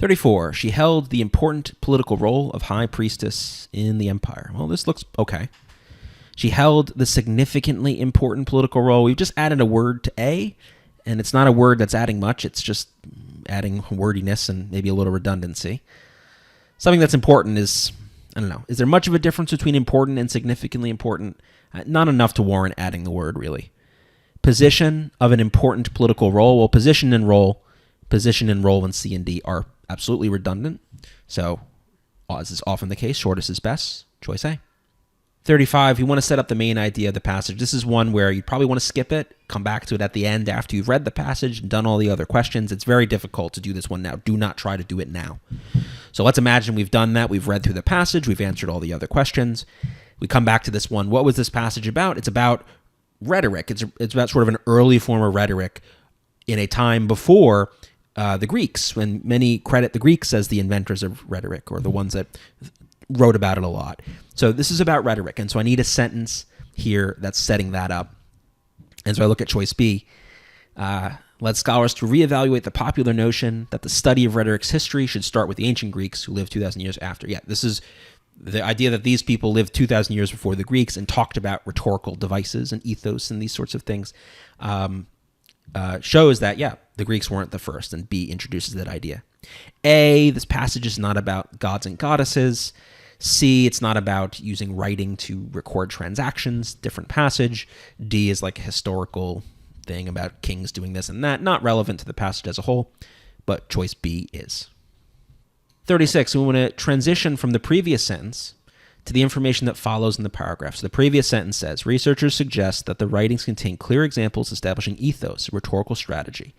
34. She held the important political role of high priestess in the empire. Well, this looks okay. She held the significantly important political role. We've just added a word to A, and it's not a word that's adding much. It's just adding wordiness and maybe a little redundancy. Something that's important is, I don't know, is there much of a difference between important and significantly important? Not enough to warrant adding the word, really. Position of an important political role. Well, position and role in C and D are absolutely redundant. So, as is often the case, shortest is best. Choice A. 35, you want to set up the main idea of the passage. This is one where you probably want to skip it, come back to it at the end after you've read the passage and done all the other questions. It's very difficult to do this one now. Do not try to do it now. So let's imagine we've done that. We've read through the passage. We've answered all the other questions. We come back to this one. What was this passage about? It's about rhetoric. It's about sort of an early form of rhetoric in a time before the Greeks, when many credit the Greeks as the inventors of rhetoric, or the ones that wrote about it a lot. So this is about rhetoric, and so I need a sentence here that's setting that up. And so I look at choice B. Led scholars to reevaluate the popular notion that the study of rhetoric's history should start with the ancient Greeks who lived 2,000 years after. Yeah, this is the idea that these people lived 2,000 years before the Greeks and talked about rhetorical devices and ethos and these sorts of things. Shows that, yeah, the Greeks weren't the first, and B introduces that idea. A, this passage is not about gods and goddesses. C, it's not about using writing to record transactions, different passage. D is like a historical thing about kings doing this and that, not relevant to the passage as a whole, but choice B is. 36, we want to transition from the previous sentence to the information that follows in the paragraph. So the previous sentence says, researchers suggest that the writings contain clear examples establishing ethos, rhetorical strategy.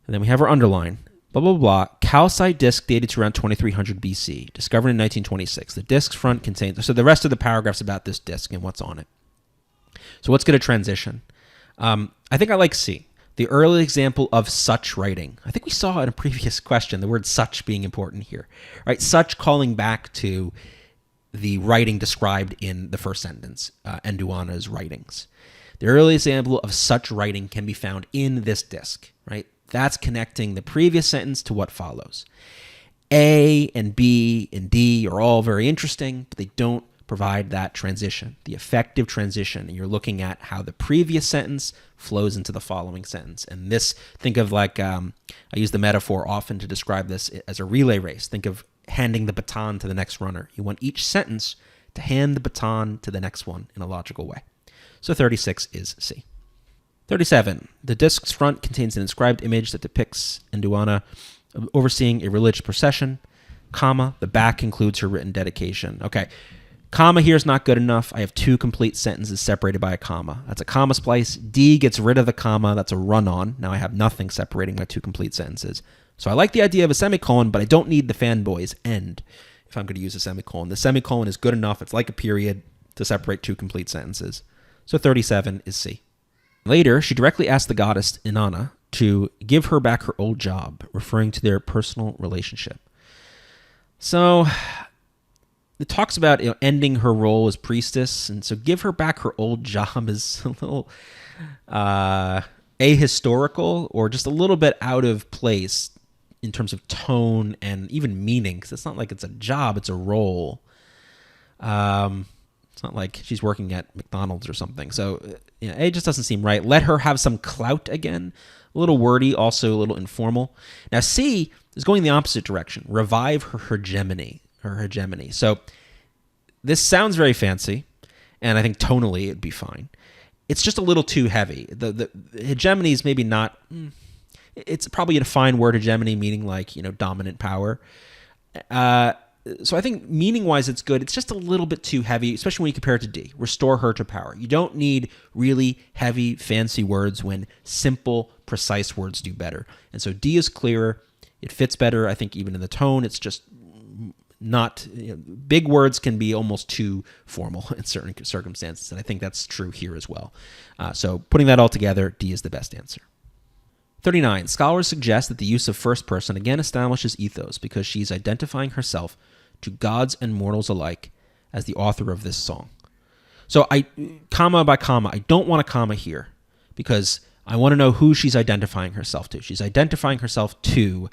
And then we have our underline. Blah, blah, blah. Calcite disc dated to around 2300 BC, discovered in 1926. The disc's front contains... So the rest of the paragraph's about this disc and what's on it. So let's get a transition. I think I like C. The early example of such writing. I think we saw in a previous question the word such being important here. Right? Such calling back to the writing described in the first sentence, Enduana's writings. The early example of such writing can be found in this disc, right? That's connecting the previous sentence to what follows. A and B and D are all very interesting, but they don't provide that transition, the effective transition. And you're looking at how the previous sentence flows into the following sentence. And this, think of like, I use the metaphor often to describe this as a relay race. Think of handing the baton to the next runner. You want each sentence to hand the baton to the next one in a logical way. So 36 is C. 37. The disc's front contains an inscribed image that depicts Enduana overseeing a religious procession, comma, the back includes her written dedication. Okay, comma here is not good enough. I have two complete sentences separated by a comma. That's a comma splice. D gets rid of the comma. That's a run-on. Now I have nothing separating my two complete sentences. So I like the idea of a semicolon, but I don't need the fanboys end if I'm going to use a semicolon. The semicolon is good enough. It's like a period to separate two complete sentences. So 37 is C. Later, she directly asked the goddess Inanna to give her back her old job, referring to their personal relationship. So it talks about ending her role as priestess, and so give her back her old job is a little ahistorical or just a little bit out of place in terms of tone and even meaning, because it's not like it's a job, it's a role. It's not like she's working at McDonald's or something. So it just doesn't seem right. Let her have some clout again. A little wordy, also a little informal. Now C is going the opposite direction. Revive her hegemony. So this sounds very fancy, and I think tonally it'd be fine. It's just a little too heavy. The hegemony is maybe not... It's probably a fine word, hegemony, meaning like, dominant power. So I think meaning-wise it's good. It's just a little bit too heavy, especially when you compare it to D. Restore her to power. You don't need really heavy, fancy words when simple, precise words do better. And so D is clearer. It fits better, I think, even in the tone. It's just not... big words can be almost too formal in certain circumstances, and I think that's true here as well. So putting that all together, D is the best answer. 39. Scholars suggest that the use of first person again establishes ethos because she's identifying herself to gods and mortals alike as the author of this song. So comma by comma, I don't want a comma here because I want to know who she's identifying herself to. She's identifying herself to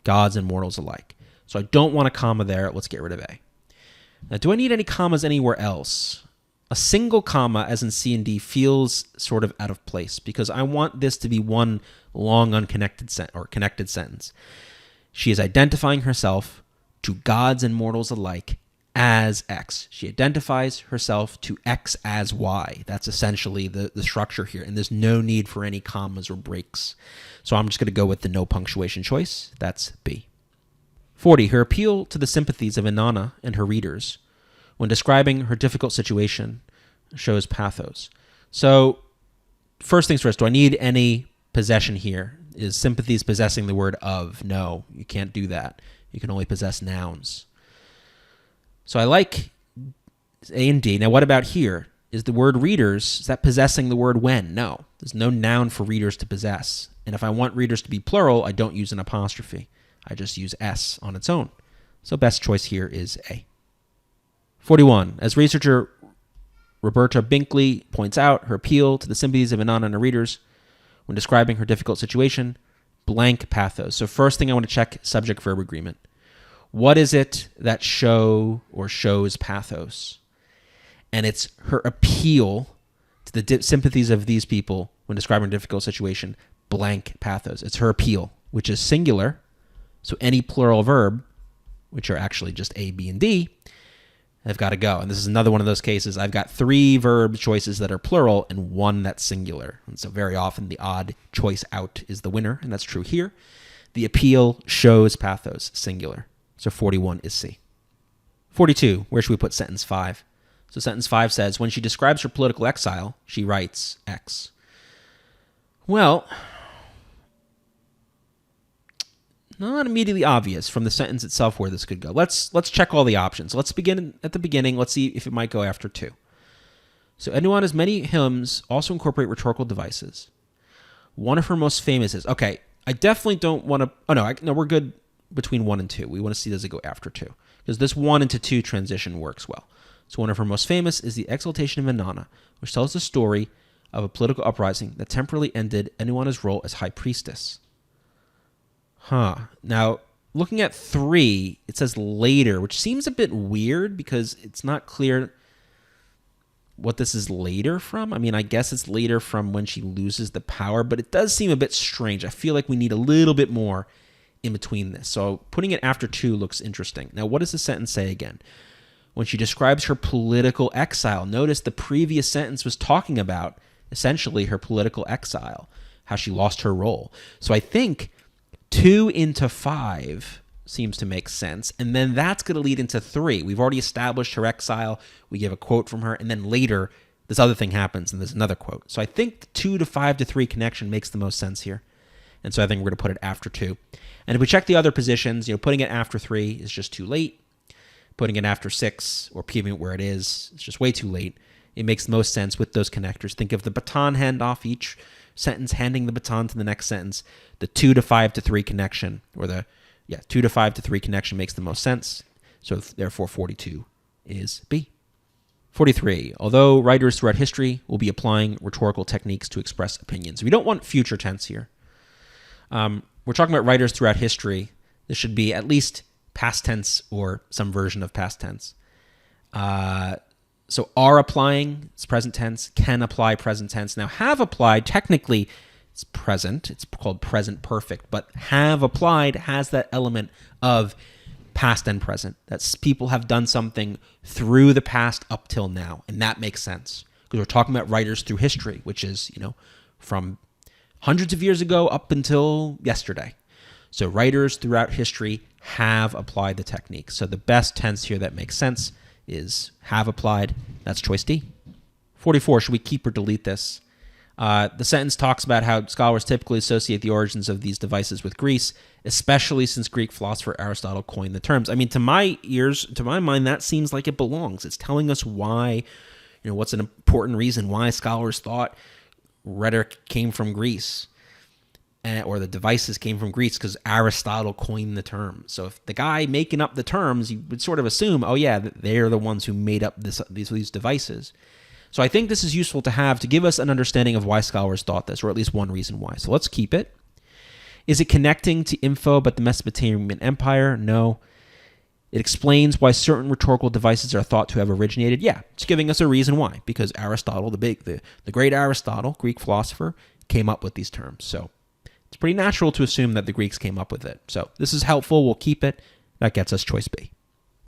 gods and mortals alike. So I don't want a comma there. Let's get rid of A. Now, do I need any commas anywhere else? A single comma, as in C and D, feels sort of out of place because I want this to be one long unconnected connected sentence. She is identifying herself to gods and mortals alike as X. She identifies herself to X as Y. That's essentially the structure here, and there's no need for any commas or breaks. So I'm just going to go with the no punctuation choice. That's B. 40. Her appeal to the sympathies of Inanna and her readers when describing her difficult situation shows pathos. So first things first, do I need any possession here? Is sympathies possessing the word of? No, you can't do that. You can only possess nouns. So I like A and D. Now what about here? Is the word readers, is that possessing the word when? No. There's no noun for readers to possess. And if I want readers to be plural, I don't use an apostrophe. I just use S on its own. So best choice here is A. 41. As researcher Roberta Binkley points out, her appeal to the sympathies of Inanna and her readers when describing her difficult situation, blank pathos. So first thing I want to check subject-verb agreement. What is it that shows pathos? And it's her appeal to the sympathies of these people when describing a difficult situation, blank pathos. It's her appeal, which is singular. So any plural verb, which are actually just A, B, and D, have got to go. And this is another one of those cases. I've got 3 verb choices that are plural and 1 that's singular. And so very often the odd choice out is the winner, and that's true here. The appeal shows pathos, singular. So 41 is C. 42, where should we put sentence 5? So sentence 5 says, when she describes her political exile, she writes X. Well, not immediately obvious from the sentence itself where this could go. Let's check all the options. Let's begin at the beginning. Let's see if it might go after 2. So Enuana's many hymns also incorporate rhetorical devices. One of her most famous is, okay, I definitely don't want to, no, we're good between 1 and 2. We want to see does it go after 2. Because this 1 into 2 transition works well. So one of her most famous is the Exaltation of Inanna, which tells the story of a political uprising that temporarily ended Enuana's role as high priestess. Now, looking at 3, it says later, which seems a bit weird because it's not clear what this is later from. I mean, I guess it's later from when she loses the power, but it does seem a bit strange. I feel like we need a little bit more in between this. So putting it after 2 looks interesting. Now, what does the sentence say again? When she describes her political exile, notice the previous sentence was talking about essentially her political exile, how she lost her role. So I think 2 into 5 seems to make sense. And then that's going to lead into 3. We've already established her exile. We give a quote from her. And then later, this other thing happens and there's another quote. So I think 2 to 5 to 3 connection makes the most sense here. And so I think we're going to put it after 2. And if we check the other positions, putting it after 3 is just too late. Putting it after 6 or keeping it where it is, it's just way too late. It makes the most sense with those connectors. Think of the baton handoff, each sentence handing the baton to the next sentence. The 2 to 5 to 3 connection, or 2 to 5 to 3 connection makes the most sense. So therefore 42 is B. 43. Although writers throughout history will be applying rhetorical techniques to express opinions. We don't want future tense here. We're talking about writers throughout history. This should be at least past tense or some version of past tense. So are applying, it's present tense, can apply present tense. Now have applied, technically it's present, it's called present perfect, but have applied has that element of past and present. That's people have done something through the past up till now, and that makes sense because we're talking about writers through history, which is, from hundreds of years ago up until yesterday. So writers throughout history have applied the technique. So the best tense here that makes sense is have applied. That's choice D. 44, should we keep or delete this? The sentence talks about how scholars typically associate the origins of these devices with Greece, especially since Greek philosopher Aristotle coined the terms. I mean, to my ears, to my mind, that seems like it belongs. It's telling us why, what's an important reason why scholars thought rhetoric came from Greece. Or the devices came from Greece because Aristotle coined the term. So if the guy making up the terms, you would sort of assume, oh yeah, they're the ones who made up these devices. So I think this is useful to have to give us an understanding of why scholars thought this, or at least one reason why. So let's keep it. Is it connecting to info about the Mesopotamian Empire? No. It explains why certain rhetorical devices are thought to have originated. Yeah, it's giving us a reason why, because Aristotle, the great Aristotle, Greek philosopher, came up with these terms. So it's pretty natural to assume that the Greeks came up with it. So this is helpful. We'll keep it. That gets us choice B.